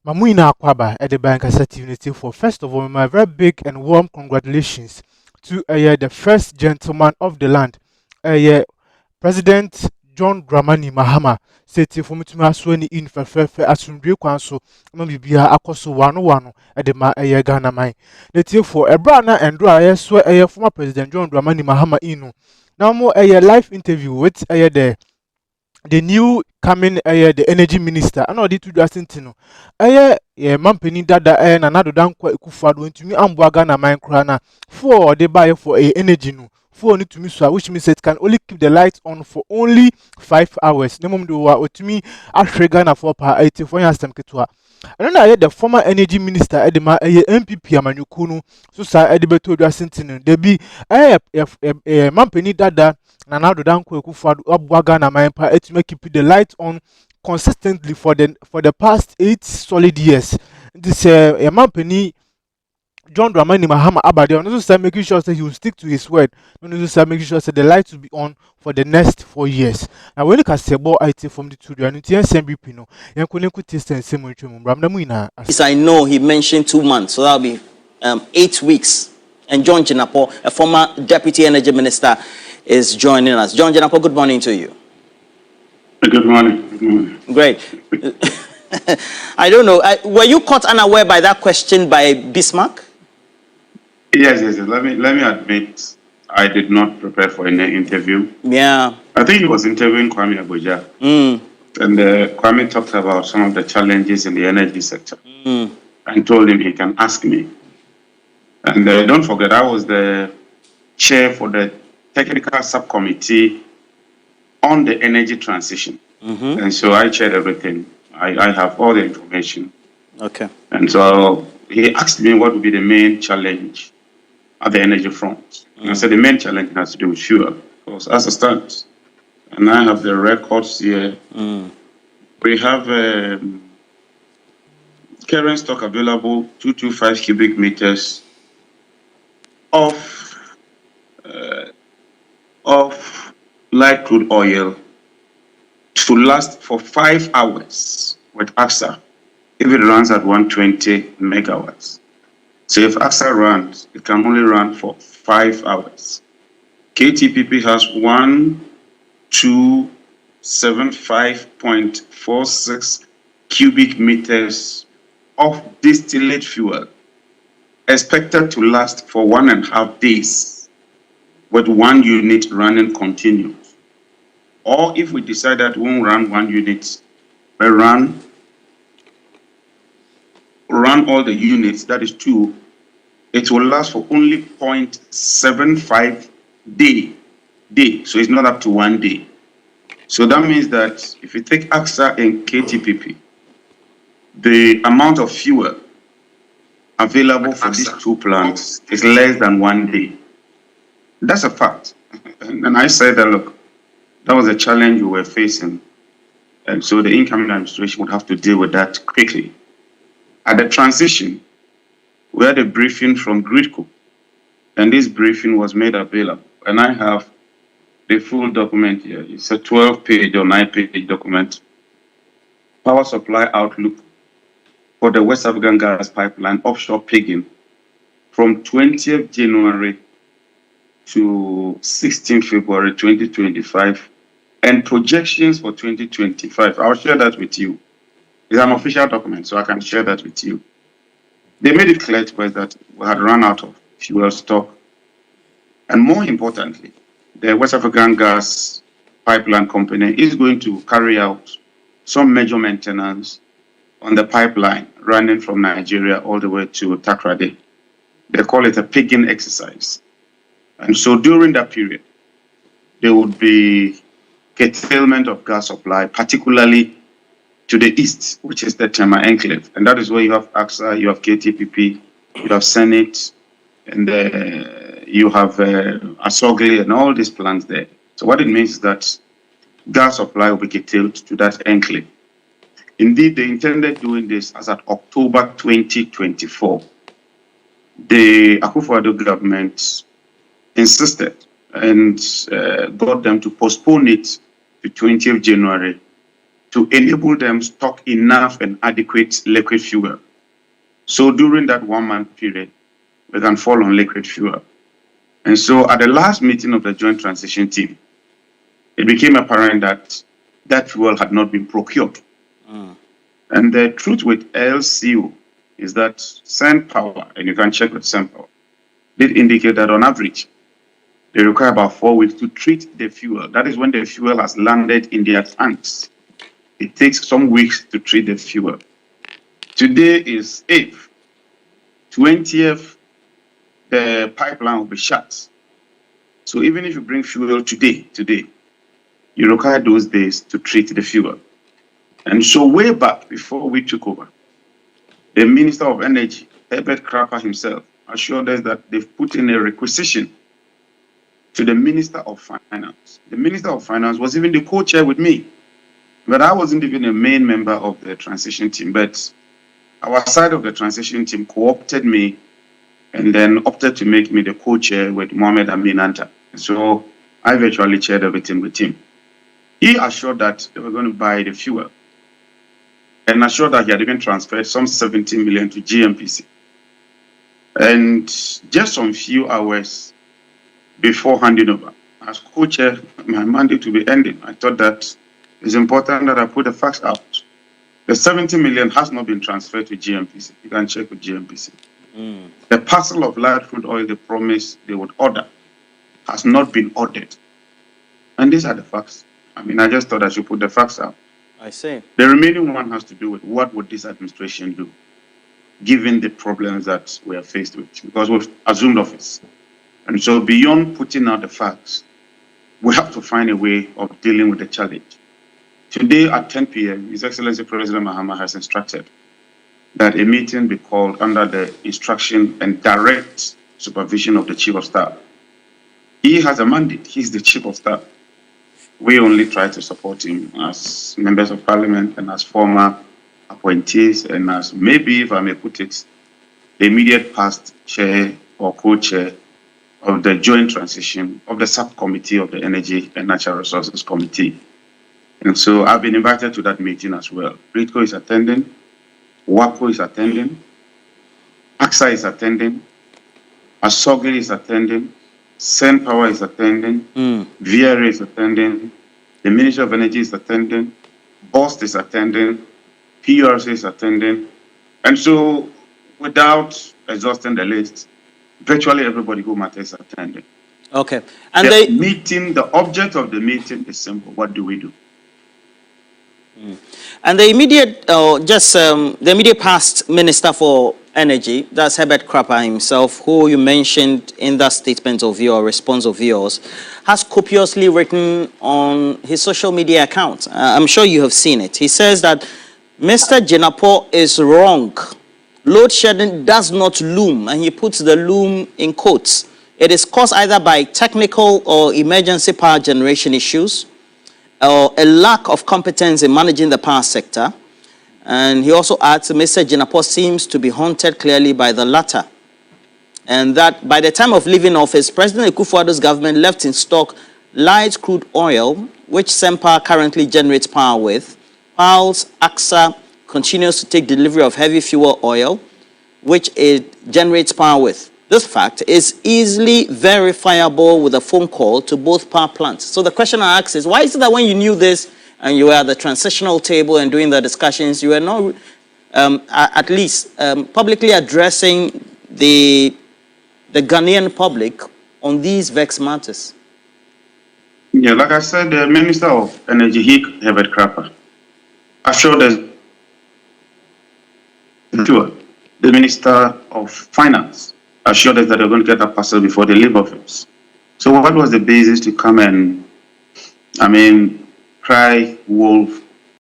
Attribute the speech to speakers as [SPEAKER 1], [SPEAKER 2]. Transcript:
[SPEAKER 1] Mamuina Akwaba at the Bank Unity for first of all, my very big and warm congratulations to the first gentleman of the land, President John Dramani Mahama. Seti for me to my sweni in for asundwe kwanso no bibia akoso wano de ma Ghana man. The for a brana and dry former President John Dramani Mahama inu. Now more live interview with the new coming the energy minister. I know the two Justin mampeni dada na nado dan kwa ekufado ntumi amboaga na man krana for they buy for energy no for need to miss which means it can only keep the lights on for only 5 hours. Nemum do wa otumi ahwega na for pa 84 years time ketwa. And then the former energy minister Edema MPP amanyukunu so sa edibeto Justin they be mampeni dada na nado dan kwa ekufado abwaga na man pa to keep the lights on consistently for the past 8 solid years. This a company John Dramani Mahama Abadi on also making sure that he will stick to his word. On also making sure that the lights will be on for the next 4 years. Now when you can say about IT from the studio and it's SMBP no, you can taste and same with you.
[SPEAKER 2] Yes, I know he mentioned 2 months, so that'll be 8 weeks. And John Jenapo, a former deputy energy minister, is joining us. John Jenapo, good morning to you.
[SPEAKER 3] Good morning. Good morning.
[SPEAKER 2] Great. I don't know. Were you caught unaware by that question by Bismarck?
[SPEAKER 3] Yes. Let me admit, I did not prepare for any interview.
[SPEAKER 2] Yeah.
[SPEAKER 3] I think he was interviewing Kwame Abuja. And Kwame talked about some of the challenges in the energy sector and told him he can ask me. And don't forget, I was the chair for the technical subcommittee on the energy transition. And so I chaired everything. I have all the information.
[SPEAKER 2] Okay.
[SPEAKER 3] And so he asked me what would be the main challenge at the energy front. And I said the main challenge has to do with fuel, because as it stands, and I have the records here, we have current stock available 225 cubic meters of light crude oil to last for 5 hours with AXA if it runs at 120 megawatts. So if AXA runs, it can only run for 5 hours. KTPP has 1275.46 cubic meters of distillate fuel expected to last for 1.5 days with 1 unit running continuous. Or if we decide that we won't run 1 unit, we run all the units, that is 2, it will last for only 0.75 day. So it's not up to 1 day. So that means that if you take AXA and KTPP, the amount of fuel available for these 2 plants is less than 1 day. That's a fact. And I said that, look, that was a challenge we were facing. And so the incoming administration would have to deal with that quickly. At the transition, we had a briefing from Gridco, and this briefing was made available. And I have the full document here. It's a 12-page or 9-page document. Power supply outlook for the West African gas pipeline offshore pigging from 20th January to 16th February 2025, and projections for 2025. I'll share that with you. It's an official document, so I can share that with you. They made it clear to us that we had run out of fuel stock. And more importantly, the West African Gas Pipeline Company is going to carry out some major maintenance on the pipeline running from Nigeria all the way to Takrady. They call it a pigging exercise. And so during that period, there would be curtailment of gas supply, particularly to the east, which is the Tema Enclave. And that is where you have AXA, you have KTPP, you have Senate, and you have Asogli and all these plants there. So what it means is that gas supply will be curtailed to that enclave. Indeed, they intended doing this as at October 2024. The Akufo-Addo government insisted and got them to postpone it to 20th January to enable them stock enough and adequate liquid fuel. So during that 1 month period, we can fall on liquid fuel. And so at the last meeting of the Joint Transition Team, it became apparent that that fuel had not been procured. And the truth with LCO is that Sand Power, and you can check with Sand Power, did indicate that on average, they require about 4 weeks to treat the fuel. That is when the fuel has landed in their tanks. It takes some weeks to treat the fuel. Today is 8th. 20th, the pipeline will be shut. So even if you bring fuel today, you require those days to treat the fuel. And so way back before we took over, the Minister of Energy, Herbert Crapper himself, assured us that they've put in a requisition to the Minister of Finance. The Minister of Finance was even the co-chair with me, but I wasn't even a main member of the transition team. But our side of the transition team co-opted me and then opted to make me the co-chair with Mohamed Amin Anta. So I virtually chaired everything with him. He assured that they were going to buy the fuel and assured that he had even transferred some 70 million to GMPC. And just some few hours before handing over, as co-chair, my mandate to be ending, I thought that it's important that I put the facts out. The 70 million has not been transferred to GMPC. You can check with GMPC. The parcel of light crude oil they promised they would order has not been ordered. And these are the facts. I mean, I just thought I should put the facts out.
[SPEAKER 2] I see.
[SPEAKER 3] The remaining one has to do with what would this administration do, given the problems that we are faced with, because we've assumed office. And so beyond putting out the facts, we have to find a way of dealing with the challenge. Today at 10 p.m., His Excellency President Mahama has instructed that a meeting be called under the instruction and direct supervision of the Chief of Staff. He has a mandate. He's the Chief of Staff. We only try to support him as members of parliament and as former appointees and as maybe, if I may put it, the immediate past chair or co-chair of the joint transition of the subcommittee of the Energy and Natural Resources Committee. And so I've been invited to that meeting as well. RITCO is attending, WAPO is attending, AXA is attending, ASOGI is attending, Sand Power is attending, VRA is attending, the Ministry of Energy is attending, BOST is attending, PRC is attending. And so without exhausting the list, virtually everybody who matters is attending.
[SPEAKER 2] Okay. And
[SPEAKER 3] the object of the meeting is simple. What do we do?
[SPEAKER 2] And the immediate, the immediate past Minister for Energy, that's Herbert Crapper himself, who you mentioned in that statement of your response of yours, has copiously written on his social media account. I'm sure you have seen it. He says that Mr. Jinapor is wrong. Load shedding does not loom, and he puts the loom in quotes. It is caused either by technical or emergency power generation issues, or a lack of competence in managing the power sector. And he also adds, Mr. Jinapor seems to be haunted clearly by the latter. And that by the time of leaving office, President Akufo-Addo's government left in stock light crude oil, which Sempa currently generates power with, whilst AXA continues to take delivery of heavy fuel oil, which it generates power with. This fact is easily verifiable with a phone call to both power plants. So the question I ask is, why is it that when you knew this and you were at the transitional table and doing the discussions, you were not at least publicly addressing the Ghanaian public on these vexed matters?
[SPEAKER 3] Yeah, like I said, the Minister of Energy, Herbert Crapper, assured us, the Minister of Finance assured us that they're going to get a parcel before they leave office. So what was the basis to come and, cry wolf